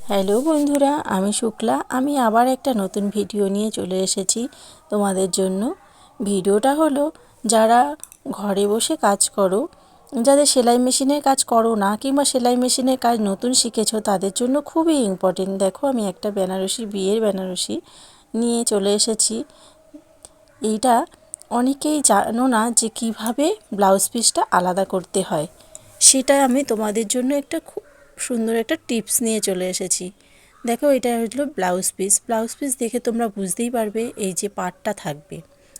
Hello বন্ধুরা, আমি শুক্লা। আমি আবার একটা নতুন ভিডিও নিয়ে চলে এসেছি তোমাদের জন্য। ভিডিওটা হলো, যারা ঘরে বসে কাজ করো, যাদের সেলাই মেশিনের কাজ করো না কিংবা সেলাই মেশিনের কাজ নতুন শিখেছো, তাদের জন্য খুবই ইম্পর্টেন্ট। দেখো, আমি একটা বেনারসি, বিয়ের বেনারসি নিয়ে চলে এসেছি। এইটা অনেকেই জানো না যে কিভাবে ব্লাউজ পিসটা আলাদা করতে হয়। সেটা আমি তোমাদের জন্য একটা খুব সুন্দর একটা টিপস নিয়ে চলে এসেছি। দেখো, এটা হলো ব্লাউজ পিস। ব্লাউজ পিস দেখে তোমরা বুঝতেই পারবে এই যে পাড়টা থাকবে।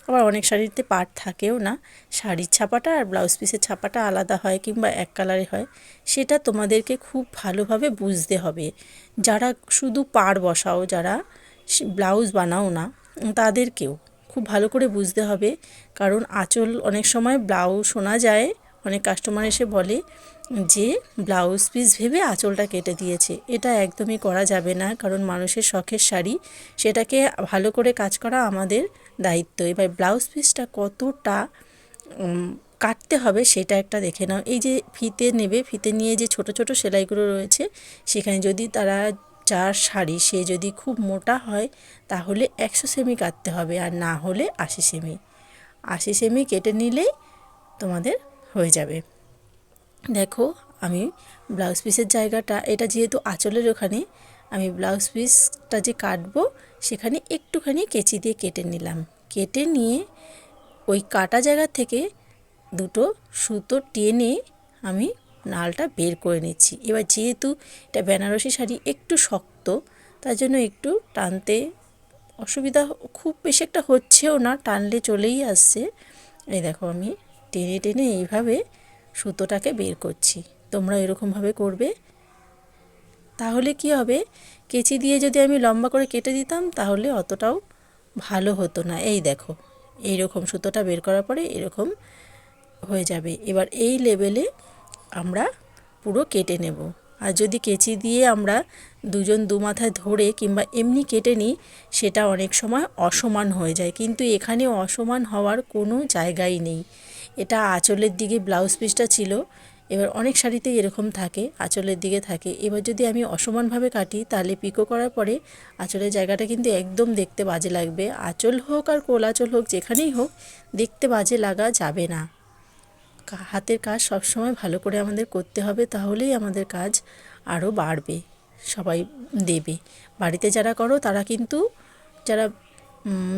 আবার অনেক শাড়িতে পাড় থাকেও না, শাড়ির ছাপাটা আর ব্লাউজ পিসের ছাপাটা আলাদা হয় কিংবা এক কালারে হয়। সেটা তোমাদেরকে খুব ভালোভাবে বুঝতে হবে। যারা শুধু পাড় বসাও, যারা ব্লাউজ বানাও না, তাদেরকেও খুব ভালো করে বুঝতে হবে। কারণ আঁচল অনেক সময় ব্লাউজ শোনা যায়, অনেক কাস্টমার এসে বলে যে ব্লাউজ পিস ভেবে আঁচলটা কেটে দিয়েছে। এটা একদমই করা যাবে না, কারণ মানুষের শখের শাড়ি, সেটাকে ভালো করে কাজ করা আমাদের দায়িত্ব। এবার ব্লাউজ পিসটা কতটা কাটতে হবে সেটা একটা দেখে নাও। এই যে ফিতে নেবে, ফিতে নিয়ে যে ছোট ছোট সেলাইগুলো রয়েছে, সেখানে যদি তারা, যার শাড়ি সে যদি খুব মোটা হয়, তাহলে 100 সেমি কাটতে হবে, আর না হলে 80 সেমি। 80 সেমি কেটে নিলেই তোমাদের হয়ে যাবে। দেখো, আমি ব্লাউজ পিসের জায়গাটা, এটা যেহেতু আঁচলের ওখানে, আমি ব্লাউজ পিসটা যে কাটবো সেখানে একটুখানি কেচি দিয়ে কেটে নিলাম। কেটে নিয়ে ওই কাটা জায়গা থেকে দুটো সুতো টেনে আমি নালটা বের করে নিচ্ছি। এবার যেহেতু এটা বেনারসি শাড়ি একটু শক্ত, তার জন্য একটু টানতে অসুবিধা খুব বেশি একটা হচ্ছেও না, টানলে চলেই আসছে। এই দেখো, আমি টেনে টেনে এইভাবে সুতোটাকে বের করছি। তোমরা এরকমভাবে করবে। তাহলে কি হবে, কেচি দিয়ে যদি আমি লম্বা করে কেটে দিতাম তাহলে অতটাও ভালো হতো না। এই দেখো, এইরকম সুতোটা বের করার পরে এরকম হয়ে যাবে। এবার এই লেভেলে আমরা পুরো কেটে নেব। আর যদি কেচি দিয়ে আমরা দুজন দু মাথায় ধরে কিংবা এমনি কেটে নিই, সেটা অনেক সময় অসমান হয়ে যায়। কিন্তু এখানে অসমান হওয়ার কোনো জায়গাই নেই। এটা আঁচলের দিকে ব্লাউজ পিসটা ছিল। এবার অনেক শাড়িতেই এরকম থাকে, আঁচলের দিকে থাকে। এবার যদি আমি অসমানভাবে কাটি, তাহলে পিকো করার পরে আঁচলের জায়গাটা কিন্তু একদম দেখতে বাজে লাগবে। আঁচল হোক আর কোল আঁচল হোক, যেখানেই হোক, দেখতে বাজে লাগা যাবে না। হাতের কাজ সবসময় ভালো করে আমাদের করতে হবে, তাহলেই আমাদের কাজ আরও বাড়বে, সবাই দেবে। বাড়িতে যারা করো তারা কিন্তু, যারা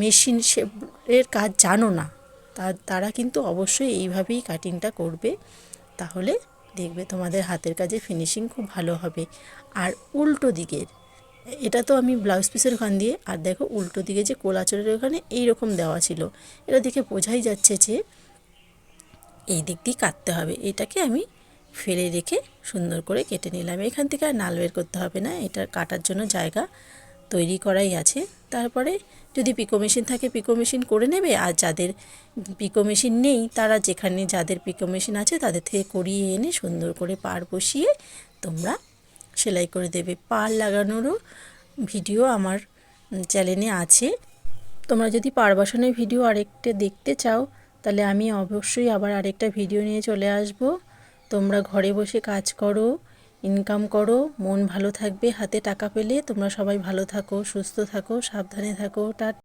মেশিন এর কাজ জানো না, তারা কিন্তু অবশ্যই এইভাবেই কাটিংটা করবে। তাহলে দেখবে তোমাদের হাতের কাজে ফিনিশিং খুব ভালো হবে। আর উল্টো দিকের, এটা তো আমি ব্লাউজ পিসের ওখান দিয়ে, আর দেখো উল্টো দিকে যে কোল আঁচলের ওখানে এইরকম দেওয়া ছিল, এটা দেখে বোঝাই যাচ্ছে যে এই দিক দিয়ে কাটতে হবে। এটাকে আমি ফেলে রেখে সুন্দর করে কেটে নিলাম। এখান থেকে আর নাল বের করতে হবে না, এটা কাটার জন্য জায়গা তৈরি করাই আছে। তারপরে যদি পিকো মেশিন থাকে পিকো মেশিন করে নেবে, আর যাদের পিকো মেশিন নেই, তারা যেখানে যাদের পিকো মেশিন আছে তাদের থেকে করিয়ে এনে সুন্দর করে পাড় বসিয়ে তোমরা সেলাই করে দেবে। পাড় লাগানোরও ভিডিও আমার চ্যানেলে আছে। তোমরা যদি পাড় বসানোর ভিডিও আরেকটা দেখতে চাও, তাহলে আমি অবশ্যই আবার আরেকটা ভিডিও নিয়ে চলে আসব। তোমরা ঘরে বসে কাজ করো, ইনকাম করো, মন ভালো থাকবে। হাতে টাকা পেলে তোমরা সবাই ভালো থাকো, সুস্থ থাকো, সাবধানে থাকো।